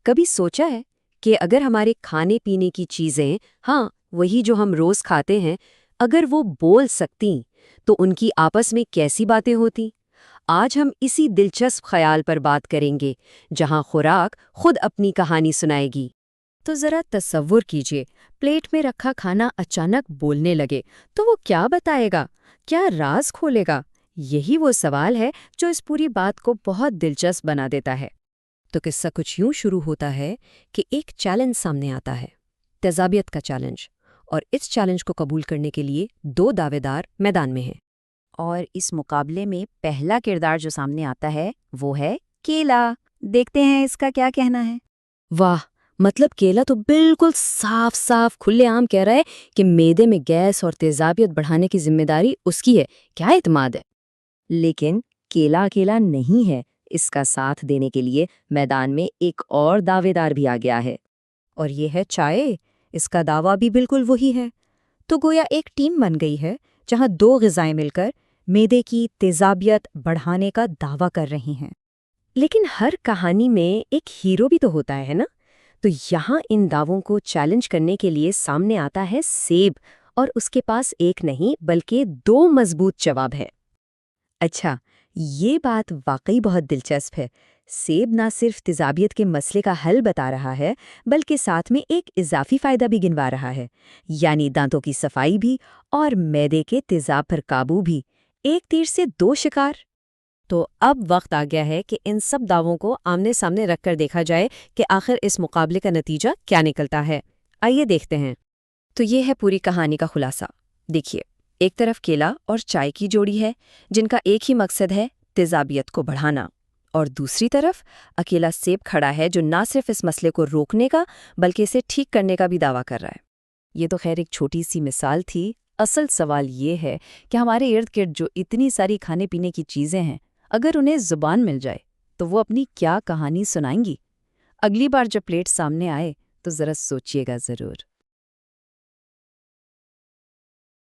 کبھی سوچا ہے کہ اگر ہمارے کھانے پینے کی چیزیں، ہاں وہی جو ہم روز کھاتے ہیں، اگر وہ بول سکتیں تو ان کی آپس میں کیسی باتیں ہوتی؟ آج ہم اسی دلچسپ خیال پر بات کریں گے، جہاں خوراک خود اپنی کہانی سنائے گی۔ تو ذرا تصور کیجئے، پلیٹ میں رکھا کھانا اچانک بولنے لگے تو وہ کیا بتائے گا؟ کیا راز کھولے گا؟ یہی وہ سوال ہے جو اس پوری بات کو بہت دلچسپ بنا دیتا ہے۔ تو قصہ کچھ یوں شروع ہوتا ہے کہ ایک چیلنج سامنے آتا ہے، تیزابیت کا چیلنج، اور اس چیلنج کو قبول کرنے کے لیے دو دعوے دار میدان میں ہیں۔ اور اس مقابلے میں پہلا کردار جو سامنے آتا ہے وہ ہے کیلا۔ دیکھتے ہیں اس کا کیا کہنا ہے۔ واہ، مطلب کیلا تو بالکل صاف صاف کھلے عام کہہ رہا ہے کہ معدے میں گیس اور تیزابیت بڑھانے کی ذمہ داری اس کی ہے۔ کیا اعتماد ہے! لیکن کیلا اکیلا نہیں ہے، اس کا ساتھ دینے کے لیے میدان میں ایک اور دعوے دار بھی آ گیا ہے، اور یہ ہے چائے۔ اس کا دعویٰ بھی بالکل وہی ہے۔ تو گویا ایک ٹیم بن گئی ہے جہاں دو غذائیں مل کر معدے کی تیزابیت بڑھانے کا دعویٰ کر رہی ہیں۔ لیکن ہر کہانی میں ایک ہیرو بھی تو ہوتا ہے نا؟ تو یہاں ان دعووں کو چیلنج کرنے کے لیے سامنے آتا ہے سیب، اور اس کے پاس ایک نہیں بلکہ دو مضبوط جواب ہے۔ اچھا، یہ بات واقعی بہت دلچسپ ہے۔ سیب نہ صرف تیزابیت کے مسئلے کا حل بتا رہا ہے، بلکہ ساتھ میں ایک اضافی فائدہ بھی گنوا رہا ہے، یعنی دانتوں کی صفائی بھی اور معدے کے تیزاب پر قابو بھی۔ ایک تیر سے دو شکار۔ تو اب وقت آ گیا ہے کہ ان سب دعووں کو آمنے سامنے رکھ کر دیکھا جائے کہ آخر اس مقابلے کا نتیجہ کیا نکلتا ہے۔ آئیے دیکھتے ہیں۔ تو یہ ہے پوری کہانی کا خلاصہ۔ دیکھیے، ایک طرف کیلا اور چائے کی جوڑی ہے جن کا ایک ہی مقصد ہے تیزابیت کو بڑھانا، اور دوسری طرف اکیلا سیب کھڑا ہے جو نہ صرف اس مسئلے کو روکنے کا بلکہ اسے ٹھیک کرنے کا بھی دعویٰ کر رہا ہے۔ یہ تو خیر ایک چھوٹی سی مثال تھی۔ اصل سوال یہ ہے کہ ہمارے ارد گرد جو اتنی ساری کھانے پینے کی چیزیں ہیں، اگر انہیں زبان مل جائے تو وہ اپنی کیا کہانی سنائیں گی؟ اگلی بار جب پلیٹ سامنے آئے تو ذرا سوچیے گا ضرور۔